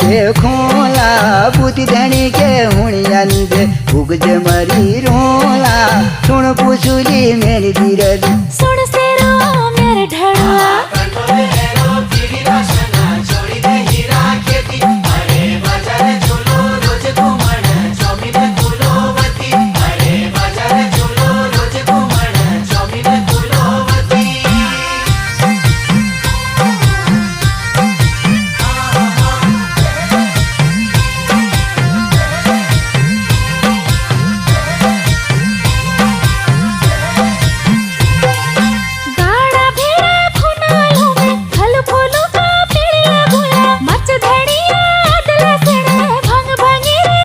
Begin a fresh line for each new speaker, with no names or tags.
के खोला बुद्धि धनी के हुणियंदे उगज मरी रोला सुन पुसुली मेरी धीरज
सुन